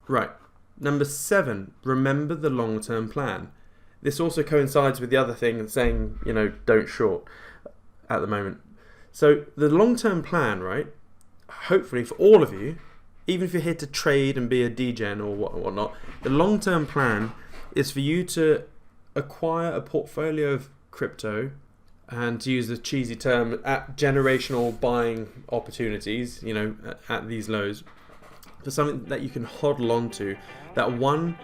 Right. Number 7, remember the long-term plan. This also coincides with the other thing saying, don't short at the moment. So the long-term plan, right, hopefully for all of you, even if you're here to trade and be a degen or whatnot, the long-term plan is for you to acquire a portfolio of crypto, and to use the cheesy term, at generational buying opportunities, at these lows, for something that you can hodl onto, that one,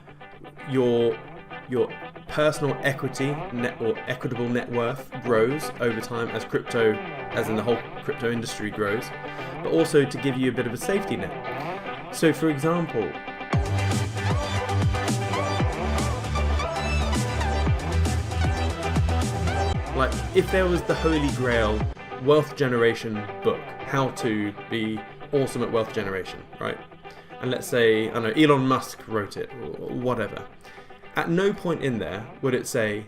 your personal equity or equitable net worth grows over time as crypto, as in the whole crypto industry grows, but also to give you a bit of a safety net. So for example, like if there was the Holy Grail wealth generation book, how to be awesome at wealth generation, right? And let's say, I don't know, Elon Musk wrote it or whatever. At no point in there would it say,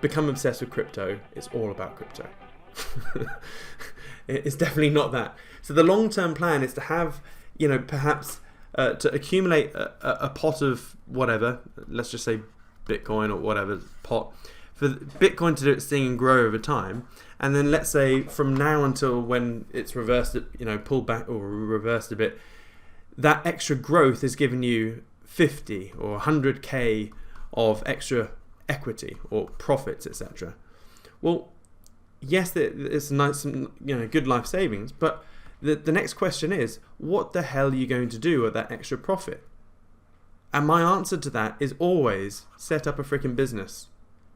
become obsessed with crypto, it's all about crypto. It's definitely not that. So the long-term plan is to have, perhaps to accumulate a pot of whatever, let's just say Bitcoin or whatever pot, for Bitcoin to do its thing and grow over time. And then let's say from now until when it's reversed, pulled back or reversed a bit, that extra growth is giving you 50 or 100k of extra equity or profits, etc. Well, yes, it's nice, good life savings, but the next question is, what the hell are you going to do with that extra profit? And my answer to that is always set up a freaking business.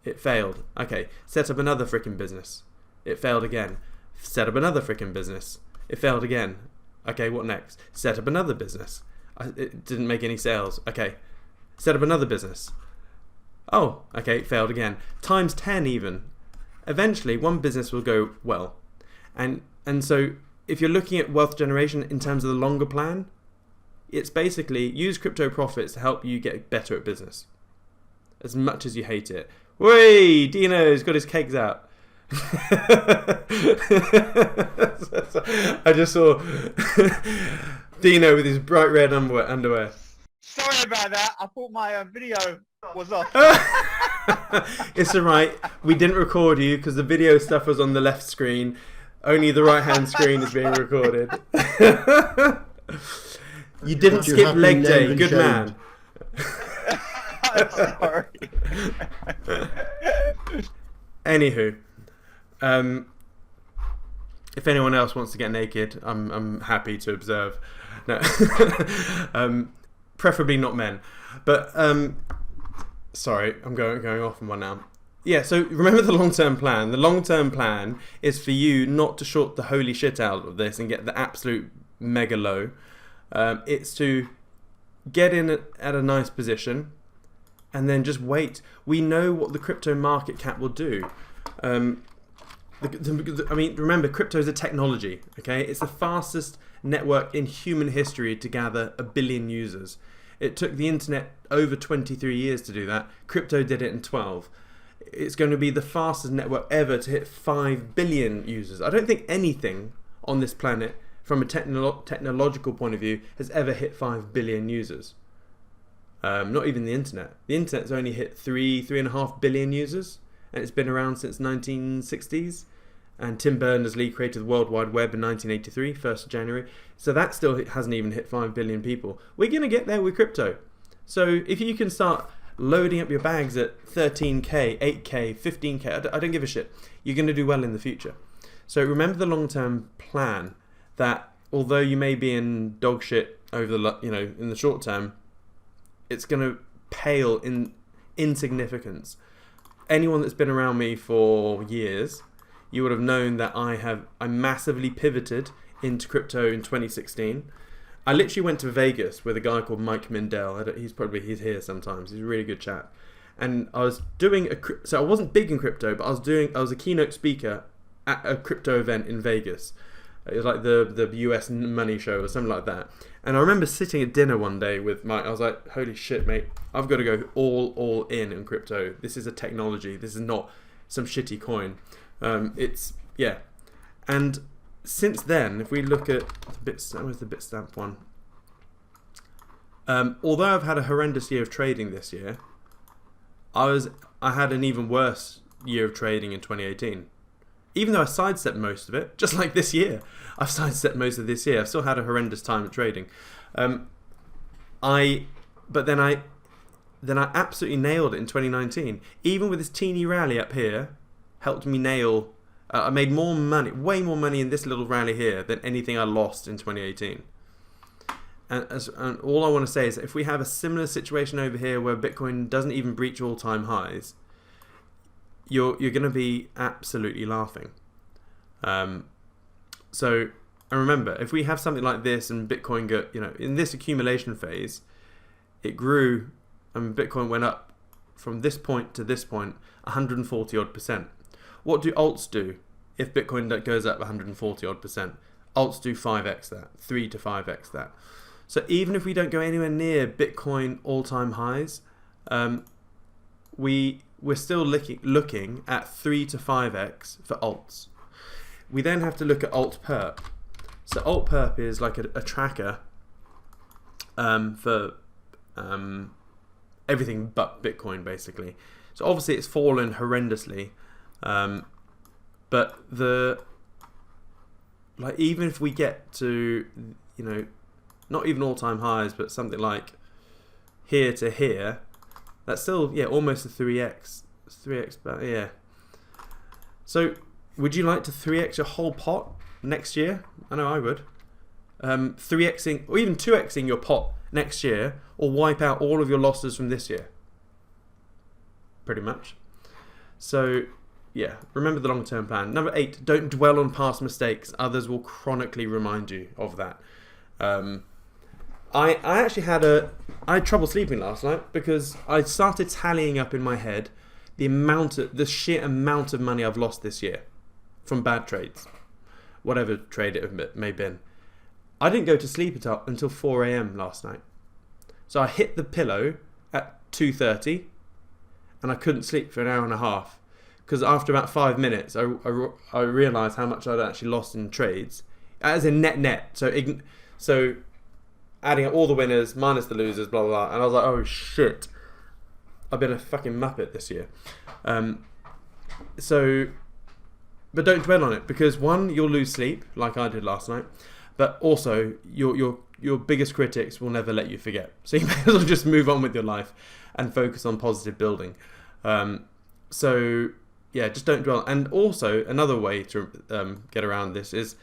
It failed. Okay, set up another freaking business. It failed again. Set up another freaking business. It failed again. Okay, what next? Set up another business. It didn't make any sales. Okay, set up another business. Oh, okay, it failed again. Times 10 even. Eventually, one business will go well. And so if you're looking at wealth generation in terms of the longer plan, it's basically use crypto profits to help you get better at business. As much as you hate it. Whey! Dino's got his kegs out. I just saw Dino with his bright red underwear. Sorry about that. I thought my video was off. It's alright. We didn't record you because the video stuff was on the left screen. Only the right hand screen is being recorded. You didn't skip leg day. Good man. I'm sorry. Anywho, if anyone else wants to get naked, I'm happy to observe. No, preferably not men. But sorry, I'm going off on one now. Yeah, so remember the long-term plan. The long-term plan is for you not to short the holy shit out of this and get the absolute mega low. It's to get in at a nice position and then just wait. We know what the crypto market cap will do. I mean, remember, crypto is a technology, okay? It's the fastest network in human history to gather 1 billion users. It took the internet over 23 years to do that. Crypto did it in 12. It's going to be the fastest network ever to hit 5 billion users. I don't think anything on this planet, from a technological point of view, has ever hit 5 billion users. Not even the internet. The internet's only hit 3.5 billion users, and it's been around since 1960s. And Tim Berners-Lee created the World Wide Web in 1983, 1st of January. So that still hasn't even hit 5 billion people. We're going to get there with crypto. So if you can start loading up your bags at 13k, 8k, 15k, I don't give a shit. You're going to do well in the future. So remember the long-term plan, that although you may be in dog shit over the, in the short term, it's going to pale in insignificance. Anyone that's been around me for years, you would have known that I massively pivoted into crypto in 2016. I literally went to Vegas with a guy called Mike Mindell. He's here sometimes. He's a really good chap. And I was doing so I wasn't big in crypto, but I was a keynote speaker at a crypto event in Vegas. It was like the US money show or something like that. And I remember sitting at dinner one day with Mike. I was like, holy shit, mate. I've got to go all in crypto. This is a technology. This is not some shitty coin. And since then, if we look at where's the Bitstamp one? Although I've had a horrendous year of trading this year, I had an even worse year of trading in 2018. Even though I sidestepped most of it, just like this year, I've sidestepped most of this year. I've still had a horrendous time at trading. But then I absolutely nailed it in 2019. Even with this teeny rally up here, helped me nail. I made more money, way more money in this little rally here than anything I lost in 2018. And all I want to say is that if we have a similar situation over here where Bitcoin doesn't even breach all-time highs, you're going to be absolutely laughing. So, and remember, if we have something like this and Bitcoin in this accumulation phase, it grew and Bitcoin went up from this point to this point 140 odd percent. What do alts do if Bitcoin goes up 140 odd percent? Alts do 5x that, 3 to 5x that. So even if we don't go anywhere near Bitcoin all-time highs, we're still looking at 3 to 5x for alts. We then have to look at alt perp. So alt perp is like a tracker for everything but Bitcoin, basically. So obviously it's fallen horrendously, but even if we get to not even all-time highs, but something like here to here, that's still almost a 3x, but yeah. So would you like to 3x your whole pot next year? I know I would. 3xing or even 2xing your pot next year, or wipe out all of your losses from this year. Pretty much. So yeah, remember the long-term plan. Number 8, don't dwell on past mistakes. Others will chronically remind you of that. I actually had trouble sleeping last night because I started tallying up in my head the sheer amount of money I've lost this year from bad trades, whatever trade it may have been. I didn't go to sleep until 4 a.m. last night. So I hit the pillow at 2:30 and I couldn't sleep for an hour and a half because after about 5 minutes I realised how much I'd actually lost in trades, as in net. So adding up all the winners minus the losers, blah blah blah, and I was like, oh shit, I've been a fucking muppet this year. But don't dwell on it, because one, you'll lose sleep like I did last night, but also your biggest critics will never let you forget. So you may as well just move on with your life and focus on positive building. So yeah, just don't dwell. And also another way to get around this is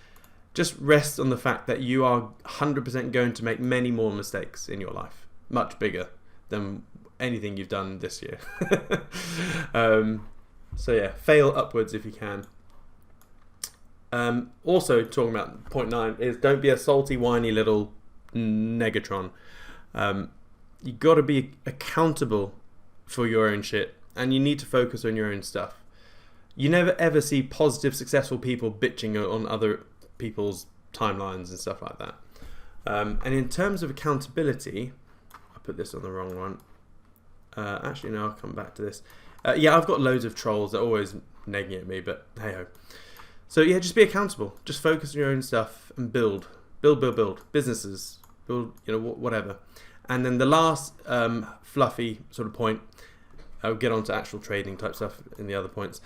just rest on the fact that you are 100% going to make many more mistakes in your life, much bigger than anything you've done this year. So yeah, fail upwards if you can. Also talking about point 9 is don't be a salty, whiny little negatron. You got to be accountable for your own shit, and you need to focus on your own stuff. You never ever see positive, successful people bitching on other people's timelines and stuff like that. And in terms of accountability, I put this on the wrong one. Actually, no, I'll come back to this. Yeah, I've got loads of trolls that are always nagging at me, but hey ho. So yeah, just be accountable. Just focus on your own stuff and build businesses, build whatever. And then the last fluffy sort of point, I'll get on to actual trading type stuff in the other points.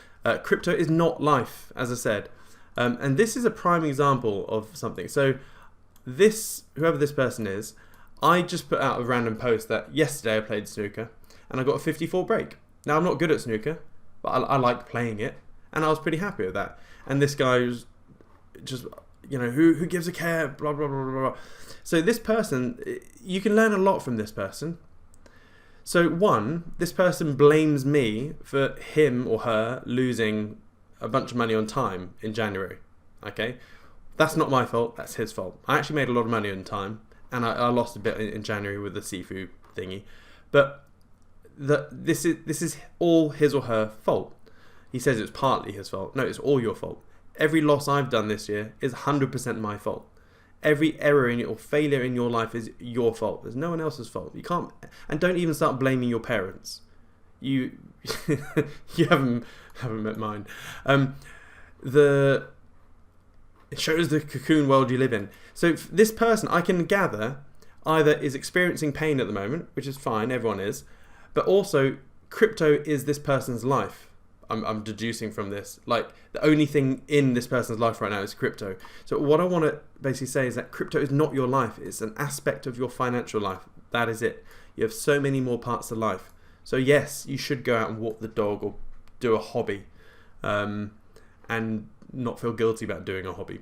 Crypto is not life, as I said. And this is a prime example of something. So whoever this person is, I just put out a random post that yesterday I played snooker and I got a 54 break. Now I'm not good at snooker, but I like playing it, and I was pretty happy with that. And this guy was just, who gives a care, blah, blah, blah, blah, blah. So this person, you can learn a lot from this person. So one, this person blames me for him or her losing a bunch of money on time in January. Okay, that's not my fault, that's his fault. I actually made a lot of money on time, and I lost a bit in January with the seafood thingy. But this is all his or her fault. He says it's partly his fault. No, it's all your fault. Every loss I've done this year is 100% my fault. Every error or failure in your life is your fault. There's no one else's fault. You can't, and don't even start blaming your parents. You haven't met mine. It shows the cocoon world you live in. So this person, I can gather, either is experiencing pain at the moment, which is fine, everyone is, but also crypto is this person's life. I'm deducing from this, like the only thing in this person's life right now is crypto. So what I want to basically say is that crypto is not your life. It's an aspect of your financial life. That is it. You have so many more parts of life. So yes, you should go out and walk the dog or do a hobby, and not feel guilty about doing a hobby.